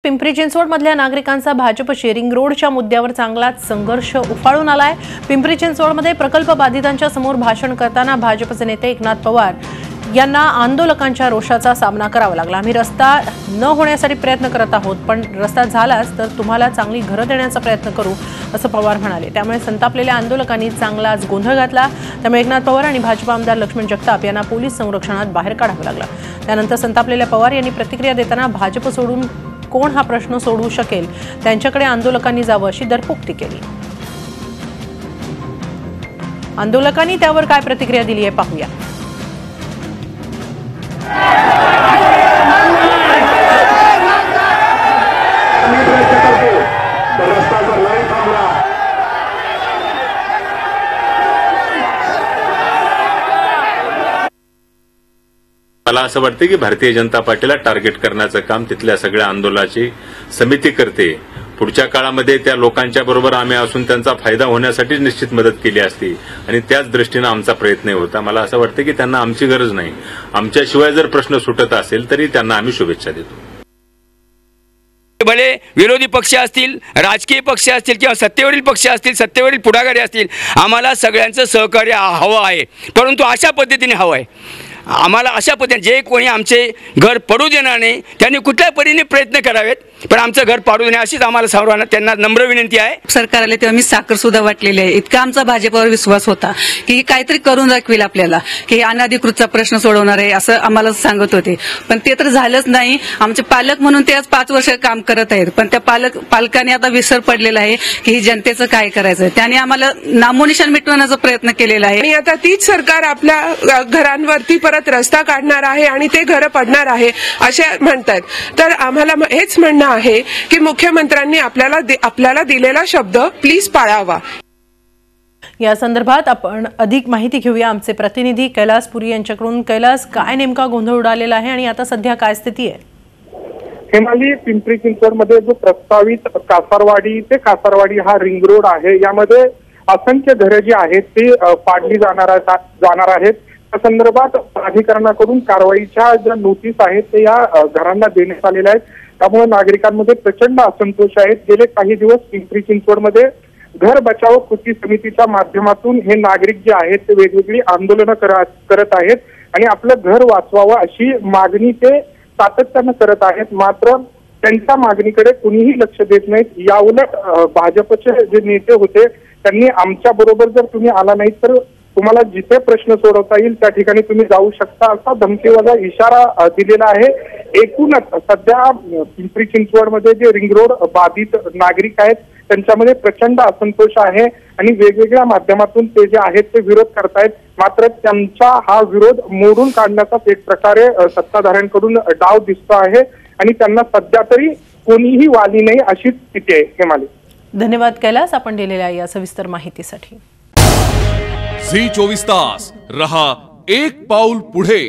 पिंपरी चिंचवडमधल्या नागरिकांचा भाजपशी रिंग रोडच्या मुद्द्यावर चांगलाच संघर्ष उफाळून आलाय। पिंपरी चिंचवडमध्ये प्रकल्प बाधितांच्या समोर भाषण करताना भाजपचे नेते एकनाथ पवार यांना आंदोलकांच्या रोषाचा सामना करावा लागला। आम्ही रस्ता न होण्यासाठी प्रयत्न करत आहोत, पण रस्ता झालाच तर तुम्हाला चांगली घरं देण्याचा प्रयत्न करू, असं पवार म्हणाले। त्यामुळे संतापलेल्या आंदोलकांनी चांगलाच गोंधळ घातला। त्यामुळे एकनाथ पवार आणि भाजप आमदार लक्ष्मण जगताप यांना पोलीस संरक्षणात बाहेर काढावं लागलं। त्यानंतर संतापलेल्या पवार यांनी प्रतिक्रिया देताना भाजप सोडून कोण हा प्रश्न सोडवू शकेल, त्यांच्याकडे आंदोलकांनी जावं अशी दरपुक्ती केली। आंदोलकांनी त्यावर काय प्रतिक्रिया दिली आहे पाहूया। मला असं वाटतं की भारतीय जनता पार्टीला टार्गेट करण्याचं काम तिथल्या सगळ्या आंदोलनाची समिती करते। पुढच्या काळामध्ये त्या लोकांच्या बरोबर आम्ही असून त्यांचा फायदा होण्यासाठी निश्चित मदत केली असती आणि त्याच दृष्टीने आमचा प्रयत्न होता। मला असं वाटतं की त्यांना आमची गरज नाही, आमच्याशिवाय जर प्रश्न सुटत असेल तरी त्यांना आम्ही शुभेच्छा देतो। भले विरोधी पक्ष असतील, राजकीय पक्ष असतील किंवा सत्तेवरील पक्ष असतील, सत्तेवरील पुढाकारी असतील, आम्हाला सगळ्यांचं सहकार्य हवं आहे, परंतु अशा पद्धतीने हवं आहे। आम्हाला अशा पद्धतीने जे कोणी आमचे घर पडू देणार नाही त्यांनी कुठल्या परीने प्रयत्न करावेत, पण आमचं घर पाडू देणे अशीच आम्हाला सर्वांना त्यांना नम्र विनंती आहे। सरकार आले तेव्हा मी साखर सुद्धा वाटलेली आहे। इतका आमचा भाजपवर विश्वास होता की काहीतरी करून दाखवेल आपल्याला, की अनाधिकृतचा प्रश्न सोडवणार आहे असं आम्हाला सांगत होते, पण ते तर झालंच नाही। आमचे पालक म्हणून ते आज 5 वर्ष काम करत आहेत, पण त्या पालकांनी आता विसर पडलेला आहे की ही जनतेचं काय करायचं। त्याने आम्हाला नामोनिशाण मिटवण्याचा प्रयत्न केलेला आहे आणि आता तीच सरकार आपल्या घरांवरती परत रस्ता काढणार आहे आणि ते घर पडणार आहे असे म्हणतात। तर आम्हाला हेच म्हणणं आहे की मुख्यमंत्र्यांनी आपल्याला दिलेला शब्द प्लीज पाळावा। या संदर्भात आपण अधिक माहिती घेऊया आमचे प्रतिनिधी कैलास पुरी यांच्याकडून। कैलास, काय नेमका गोंधळ उडालेला आहे आणि आता सध्या काय स्थिती आहे? हेमाली, पिंपरी चिंचवडमध्ये जो प्रस्तावित कासारवाडी ते कासारवाडी हा रिंग रोड आहे, यामध्ये असंख्य घरे जी आहेत ती पाडली जाणार आहेत। त्या संदर्भात प्राधिकरणाकडून कारवाईच्या ज्या नोटीस आहेत ते या घरांना देण्यात आलेल्या आहेत। त्यामुळे नागरिकांमध्ये प्रचंड असंतोष आहे। गेले काही दिवस पिंपरी चिंचवडमध्ये घर बचाव कृती समितीच्या माध्यमातून हे नागरिक जे आहेत ते वेगवेगळी आंदोलनं करत आहेत आणि आपलं घर वाचवावं अशी मागणी ते सातत्यानं करत आहेत। मात्र त्यांच्या मागणीकडे कुणीही लक्ष देत नाहीत। याउलट भाजपचे जे नेते होते त्यांनी आमच्या बरोबर जर तुम्ही आला नाही तर तुम्हाला जिथे प्रश्न सोडवता येईल त्या ठिकाणी तुम्ही जाऊ शकता असा धमकीवाला इशारा दिलेला आहे। एकूणच सध्या पिंपरी चिंचवडमध्ये जे रिंग रोड बाधित नागरिक आहेत त्यांच्यामध्ये प्रचंड असंतोष आहे आणि वेगवेगळ्या माध्यमातून ते जे आहेत ते विरोध करतायत। मात्र त्यांचा हा विरोध मोडून काढण्याचा एक प्रकारे सत्ताधाऱ्यांकडून डाव दिसतो आहे आणि त्यांना सध्या तरी कोणीही वाली नाही अशी स्थिती आहे। हेमाली, धन्यवाद कैलास आपण दिलेल्या या सविस्तर माहितीसाठी। झी 24 तास रहा एक पाऊल पुढे।